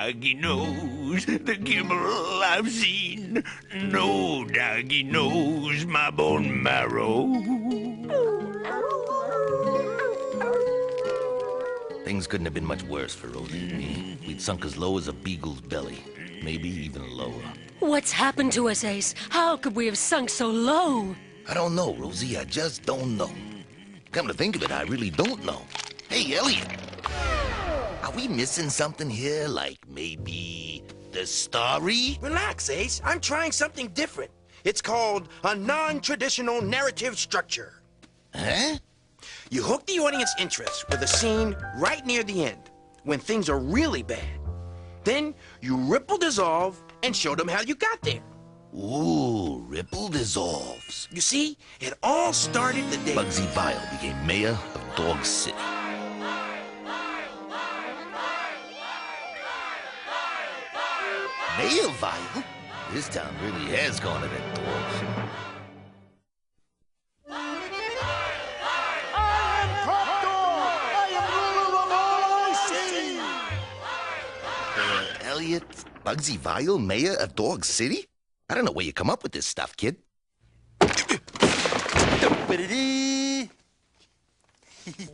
doggy knows the kibble I've seen. No doggy knows my bone marrow. Things couldn't have been much worse for Rosie and me. We'd sunk as low as a beagle's belly, maybe even lower. What's happened to us, Ace? How could we have sunk so low? I don't know, Rosie. I just don't know. Come to think of it, I really don't know. Hey, Elliot. Are we missing something here? Like maybe the story? Relax, Ace. I'm trying something different. It's called a non-traditional narrative structure. Huh? You hook the audience interest with a scene right near the end, when things are really bad. Then you ripple dissolve and show them how you got there. Ooh, ripple dissolves. You see, it all started the day Bugsy Vile became mayor of Dog City. Mayor Vile? This town really has gone to that dog. Elliot, Bugsy Vile, mayor of Dog City? I don't know where you come up with this stuff, kid.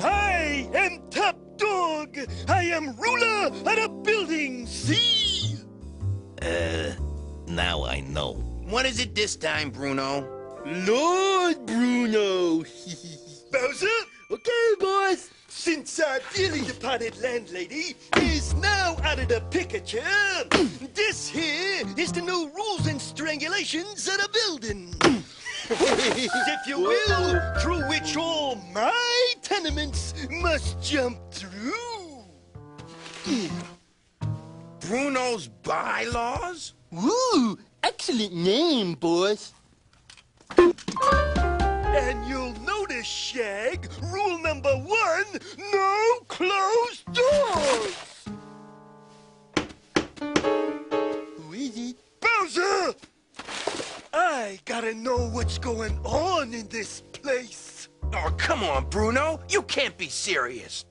I am Top Dog. I am ruler of the building, see? Now I know. What is it this time, Bruno? Lord Bruno. Bowser? Okay, boys. Since our dearly departed landlady is now out of the picture, this here is the new rules and strangulations of the building. If you will, through which all my tenements must jump through. Bruno's bylaws? Ooh, excellent name, boss. And you'll notice, Shag, rule number 1, no closed doors! Who is it? Bowser! I gotta know what's going on in this place. Oh, come on, Bruno. You can't be serious.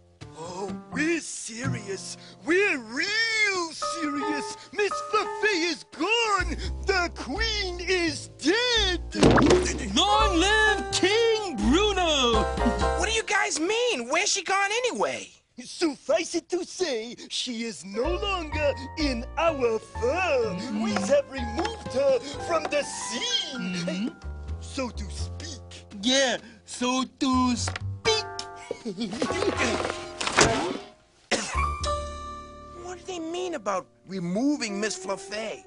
Oh, we're serious. We're real serious. Miss Fluffy is gone. The Queen is dead. Long live King Bruno. What do you guys mean? Where's she gone anyway? Suffice it to say, she is no longer in our firm. We have removed her from the scene, so to speak. Yeah, so to speak. What do they mean about removing Miss Fluffy?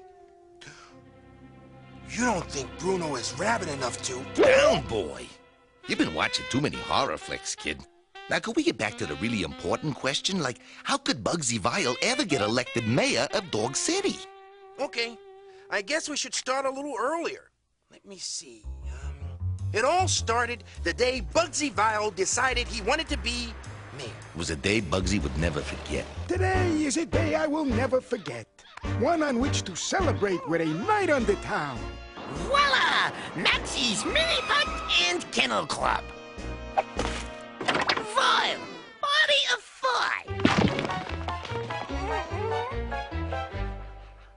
You don't think Bruno is rabid enough to? Down, boy. You've been watching too many horror flicks, kid. Now, could we get back to the really important question? Like, how could Bugsy Vile ever get elected mayor of Dog City? Okay, I guess we should start a little earlier. Let me see. It all started the day Bugsy Vile decided he wanted to be mayor. It was a day Bugsy would never forget. Today is a day I will never forget. One on which to celebrate with a night on the town. Voila! Maxie's Mini Putt and Kennel Club. Vile! Party of 5!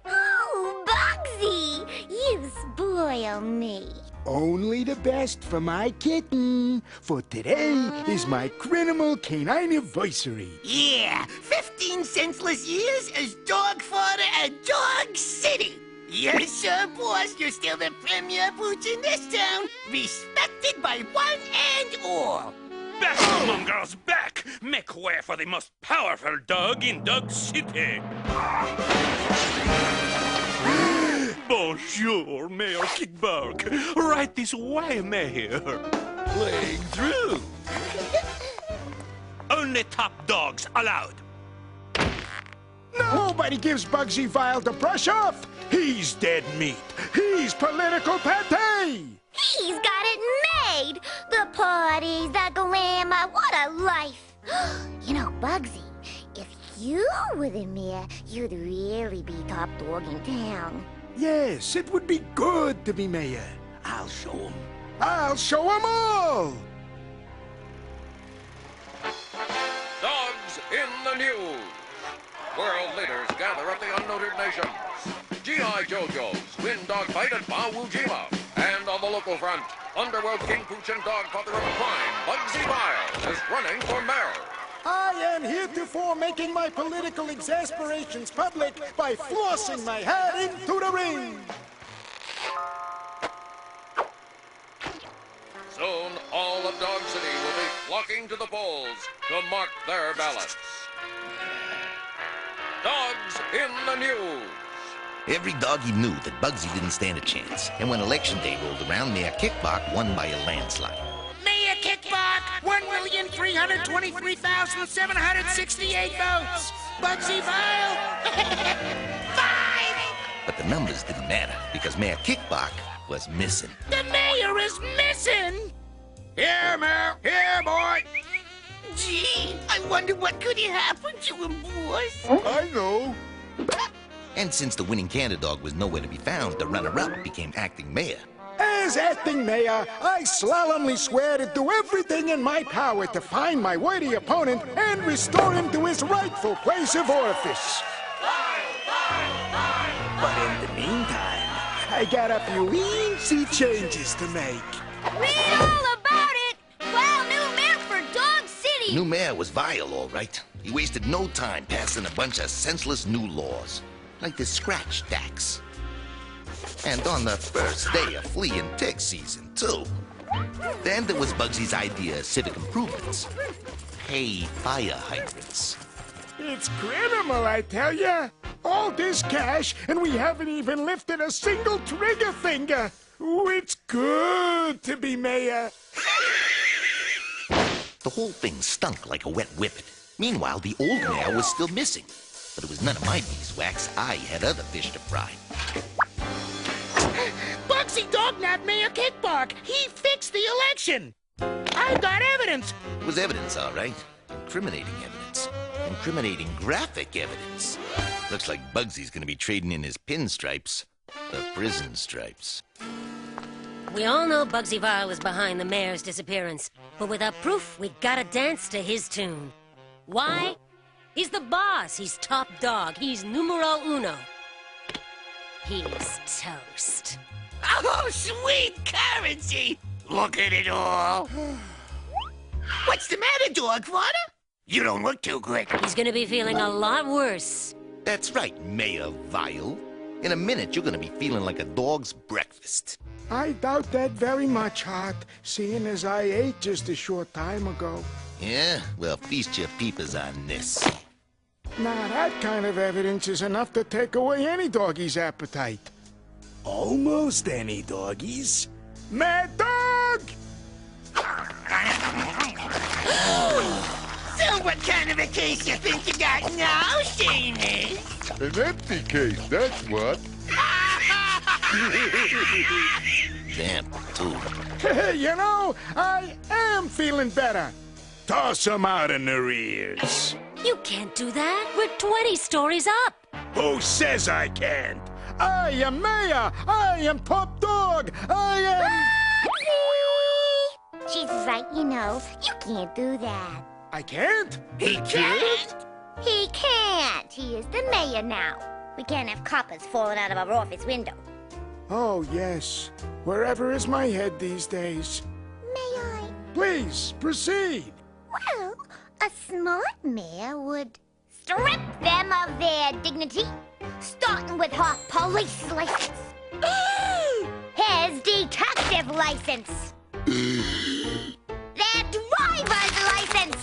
Oh, Bugsy! You spoil me. Only the best for my kitten. For today is my criminal canine anniversary. Yeah, 15 senseless years as dog father at Dog City. Yes, sir, boss. You're still the premier boots in this town, respected by one and all. Back, mongrels, back! Make way for the most powerful dog in Dog City. Bonjour, Mayor Kickbark. Right this way, Mayor. Playing through. Only top dogs allowed. Nobody gives Bugsy Vile the brush off. He's dead meat. He's political pate. He's got it made. The parties, the glamour, what a life. You know, Bugsy, if you were the mayor, you'd really be top dog in town. Yes, it would be good to be mayor. I'll show him. I'll show 'em all. Dogs in the news. World leaders gather at the unnoted nations. G.I. JoJo's win dogfight at Bawujima. And on the local front, underworld king pooch and dogfather of crime, Bugsy Miles, is running for mayor. I am heretofore making my political exasperations public by flossing my head into the ring. Soon, all of Dog City will be flocking to the polls to mark their ballots. Dogs in the news. Every doggy knew that Bugsy didn't stand a chance. And when election day rolled around, Mayor Kickbark won by a landslide. Mayor Kickbark, 1,323,768 votes. Bugsy Vile, 5. But the numbers didn't matter because Mayor Kickbark was missing. The mayor is missing. Here, Mayor. Here, boy. Gee, I wonder what could have happened to him, boys. I know. And since the winning candidate dog was nowhere to be found, the runner-up became acting mayor. As acting mayor, I solemnly swear to do everything in my power to find my worthy opponent and restore him to his rightful place of office. But in the meantime, I got a few easy changes to make. Read all about it! Well, new mayor for Dog City! New mayor was vile, all right. He wasted no time passing a bunch of senseless new laws, like the scratch tax. And on the first day of flea and tick season, too. Then there was Bugsy's idea of civic improvements. Pay fire hydrants. It's criminal, I tell ya. All this cash, and we haven't even lifted a single trigger finger. Ooh, it's good to be mayor. The whole thing stunk like a wet whippet. Meanwhile, the old mayor was still missing. But it was none of my beeswax. I had other fish to fry. Bugsy dognabbed Mayor Kickbark. He fixed the election. I've got evidence. It was evidence, all right. Incriminating evidence. Incriminating graphic evidence. Looks like Bugsy's gonna be trading in his pinstripes. The prison stripes. We all know Bugsy Vile is behind the mayor's disappearance. But without proof, we gotta dance to his tune. Why? He's the boss. He's top dog. He's numero uno. He's toast. Oh, sweet currency. Look at it all. What's the matter, Dogfather? You don't look too good. He's gonna be feeling a lot worse. That's right, Mayor Vile. In a minute, you're gonna be feeling like a dog's breakfast. I doubt that very much, Hart, seeing as I ate just a short time ago. Yeah? Well, feast your peepers on this. Now, that kind of evidence is enough to take away any doggy's appetite. Almost any doggies. Mad Dog! So what kind of a case you think you got now, Shaney? An empty case, that's what. Damn, too. You know, I am feeling better. Toss 'em out in their ears. You can't do that. We're 20 stories up. Who says I can't? I am mayor. I am top dog. I am... She's right, you know. You can't do that. I can't? He can't. He can't. He is the mayor now. We can't have coppers falling out of our office window. Oh, yes. Wherever is my head these days? May I? Please, proceed. Well, a smart mayor would strip them of their dignity, starting with her police license, his detective license, their driver's license,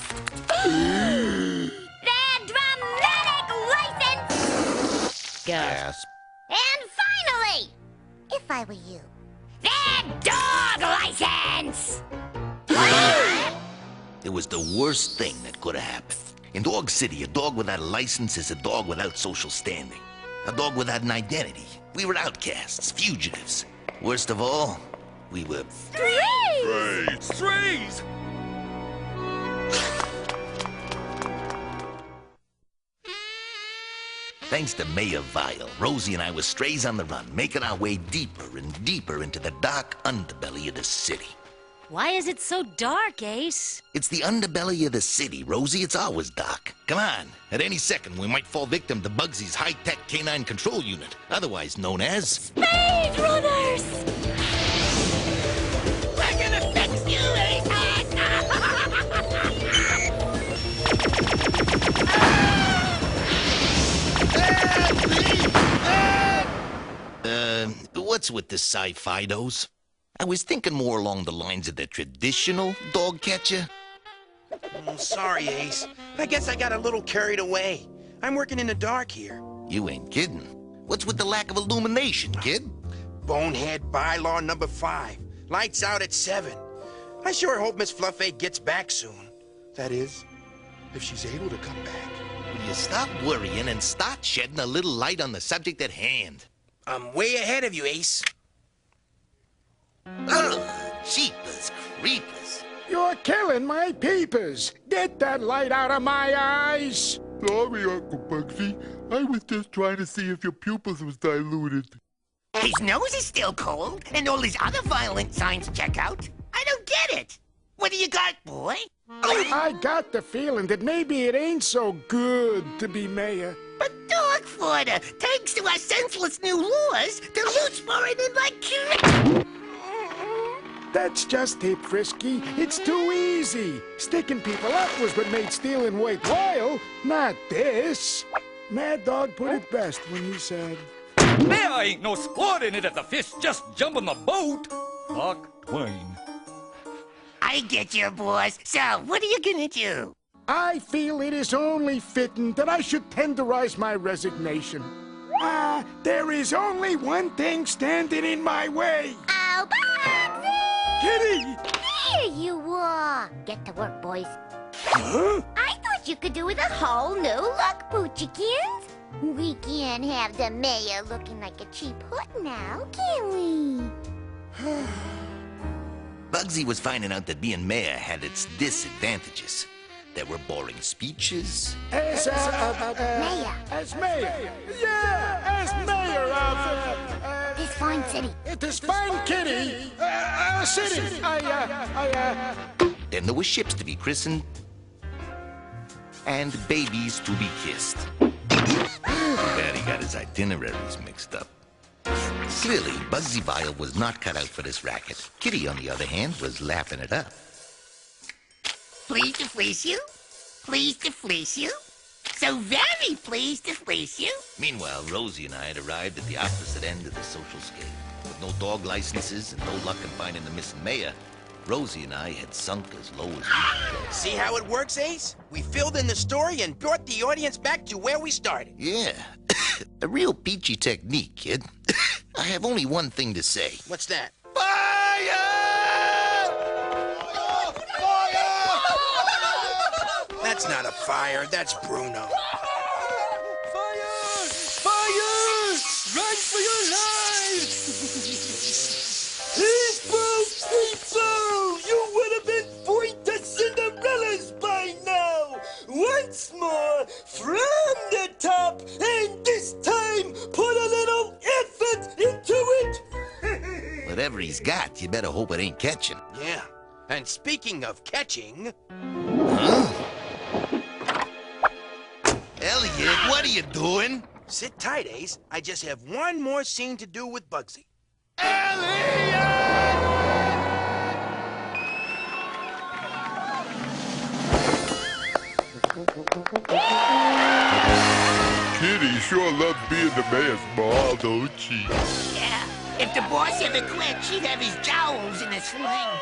their dramatic license, Gasp. and finally, if I were you, their dog license! It was the worst thing that could have happened. In Dog City, a dog without a license is a dog without social standing. A dog without an identity. We were outcasts, fugitives. Worst of all, we were... Strays! Strays! Thanks to Mayor Vile, Rosie and I were strays on the run, making our way deeper and deeper into the dark underbelly of the city. Why is it so dark, Ace? It's the underbelly of the city, Rosie. It's always dark. Come on. At any second, we might fall victim to Bugsy's high-tech canine control unit, otherwise known as... Speed Runners! We're gonna fix you, Ace! What's with the sci-fi-dos? I was thinking more along the lines of the traditional dog catcher. Sorry, Ace. I guess I got a little carried away. I'm working in the dark here. You ain't kidding. What's with the lack of illumination, kid? Bonehead bylaw number 5. Lights out at 7. I sure hope Miss Fluffy gets back soon. That is, if she's able to come back. Will you stop worrying and start shedding a little light on the subject at hand? I'm way ahead of you, Ace. Ugh, jeepers creepers. You're killing my peepers. Get that light out of my eyes. Sorry, Uncle Bugsy. I was just trying to see if your pupils was diluted. His nose is still cold, and all his other violent signs check out. I don't get it. What do you got, boy? I got the feeling that maybe it ain't so good to be mayor. But dog fodder, thanks to our senseless new laws, the loot's pouring in like crazy. That's just it, Frisky. It's too easy. Sticking people up was what made stealing worthwhile, not this. Mad Dog put it best when he said... There ain't no sport in it if the fish just jump on the boat. Mark Twain. I get you, boss. So, what are you gonna do? I feel it is only fitting that I should tenderize my resignation. There is only one thing standing in my way. Oh, Bugsy! Kitty! There you are. Get to work, boys. Huh? I thought you could do with a whole new look, Poochikins. We can't have the mayor looking like a cheap hood now, can we? Bugsy was finding out that being mayor had its disadvantages. There were boring speeches. As Mayor. As mayor. Yeah, as mayor of... This fine city. This fine kitty. City. Then there were ships to be christened and babies to be kissed. Bad he got his itineraries mixed up. Clearly, Bugsy Vile was not cut out for this racket. Kitty, on the other hand, was laughing it up. Pleased to fleece you? Pleased to fleece you? So very pleased to fleece you? Meanwhile, Rosie and I had arrived at the opposite end of the social scale. With no dog licenses and no luck in finding the missing mayor, Rosie and I had sunk as low as we could. See how it works, Ace? We filled in the story and brought the audience back to where we started. Yeah, a real peachy technique, kid. I have only one thing to say. What's that? That's not a fire, that's Bruno. Fire! Fire! Run for your lives! People! People! You would have been point to Cinderella's by now! Once more, from the top, and this time, put a little effort into it! Whatever he's got, you better hope it ain't catching. Yeah, and speaking of catching... Huh? Elliot, what are you doing? Sit tight, Ace. I just have one more scene to do with Bugsy. Kitty sure loves being the mayor's ball, don't she? Yeah. If the boss ever quit, she'd have his jowls in a sling.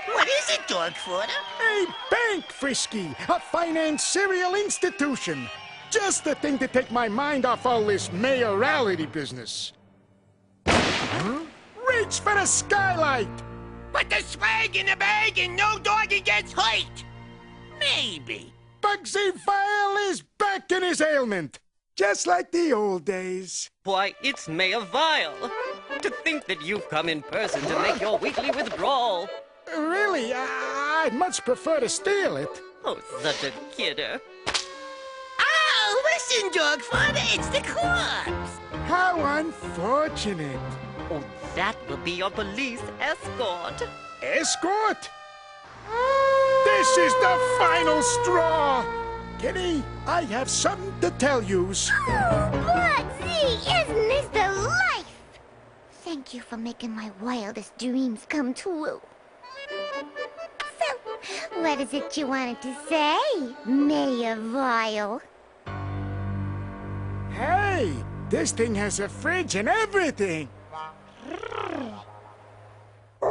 What is it, dog fodder? A bank, Frisky. A financial institution. Just the thing to take my mind off all this mayoralty business. Huh? Reach for the skylight! Put the swag in the bag and no doggy gets hurt. Maybe. Bugsy Vile is back in his ailment. Just like the old days. Why, it's Mayor Vile. To think that you've come in person to make your weekly withdrawal. Really, I'd much prefer to steal it. Oh, such a kidder. Oh, listen, dog fodder, it's the corpse. How unfortunate. Oh, that will be your police escort. Escort? This is the final straw! Kitty, I have something to tell yous. Bugsy, isn't this the life? Thank you for making my wildest dreams come true. So, what is it you wanted to say, Mayor Vile? Hey, this thing has a fridge and everything.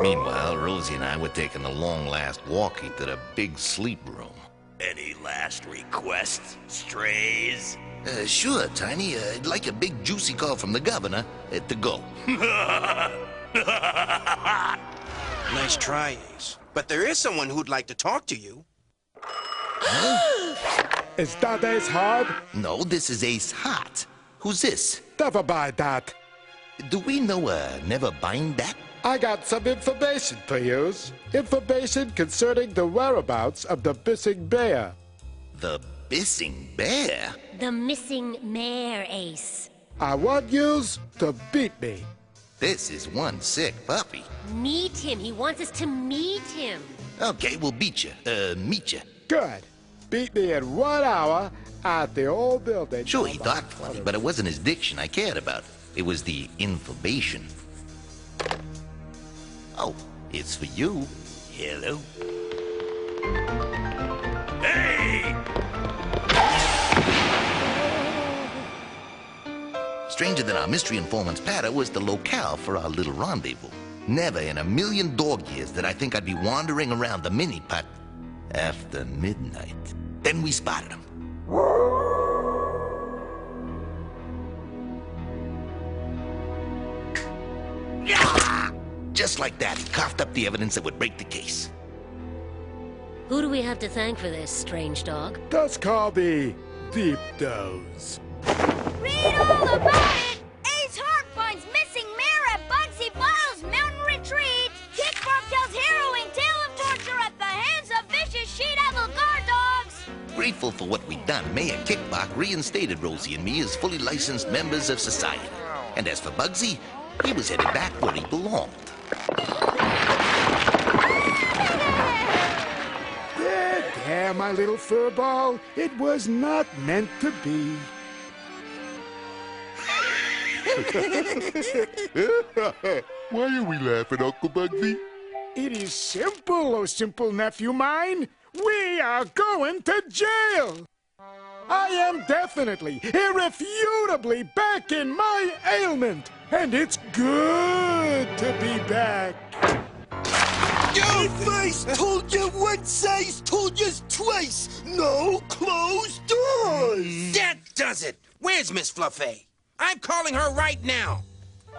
Meanwhile, Rosie and I were taking a long last walkie to the big sleep room. Any last requests, strays? Sure, Tiny. I'd like a big juicy call from the governor to go. Nice try, Ace. But there is someone who'd like to talk to you. Is that Ace Hard? No, this is Ace Hot. Who's this? Never buy that. Do we know Never Bind That? I got some information to use. Information concerning the whereabouts of the missing bear. The Bissing Bear? The missing mare, Ace. I want yous to beat me. This is one sick puppy. Meet him. He wants us to meet him. Okay, we'll beat you. Meet you. Good. Beat me in 1 hour at the old building. Sure, he talked funny, but it wasn't his diction I cared about. It was the information. Oh, it's for you. Hello? Hey! Stranger than our mystery informant's patter was the locale for our little rendezvous. Never in a million dog years did I think I'd be wandering around the mini-putt after midnight. Then we spotted him. Just like that, he coughed up the evidence that would break the case. Who do we have to thank for this, strange dog? Just call me Deep Dose. Read all about it! Ace Hart finds missing mare at Bugsy Vile's mountain retreat. Kick Bobtail's harrowing tale of torture at the hands of vicious she-devil guard dogs. Grateful for what we'd done, Mayor Kickbach reinstated Rosie and me as fully licensed members of society. And as for Bugsy, he was headed back where he belonged. There, my little furball. It was not meant to be. Why are we laughing, Uncle Bugsy? It is simple, oh simple nephew mine. We are going to jail. I am definitely, irrefutably back in my ailment. And it's good to be back. If I told you once, I told you twice. No closed doors. That does it. Where's Miss Fluffy? I'm calling her right now.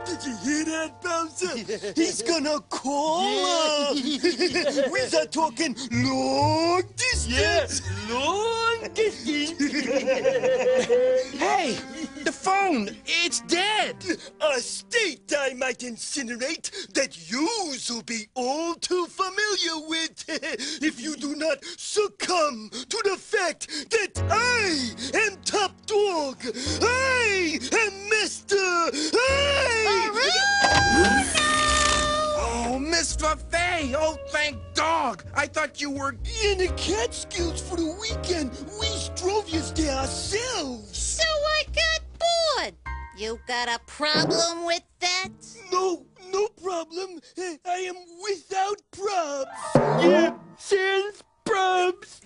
Did you hear that, Bowser? He's gonna call her. We're talking long distance. Yeah, long distance. Hey, the phone, it's dead. A state I might incinerate that yous will be all too familiar with if you do not succumb to the fact that I am top dog. I am Mr. Oh, Miss Fluffy! Oh, thank dog! I thought you were in the Catskills for the weekend. We drove you there ourselves. So I got bored. You got a problem with that? No problem. I am without probs. Yeah, sans probs.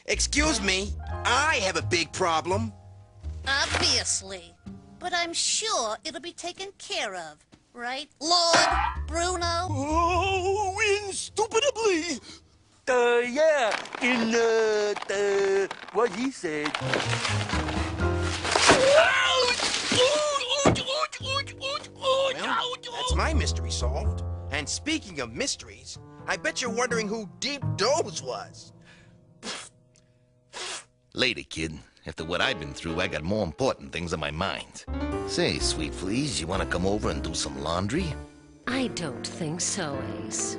Excuse me, I have a big problem. Obviously. But I'm sure it'll be taken care of. Right, Lord Bruno? Oh, indubitably. Yeah, in, what he said. Well, that's my mystery solved. And speaking of mysteries, I bet you're wondering who Deep Dose was. Later, kid. After what I've been through, I got more important things on my mind. Say, Sweet Fleas, you want to come over and do some laundry? I don't think so, Ace.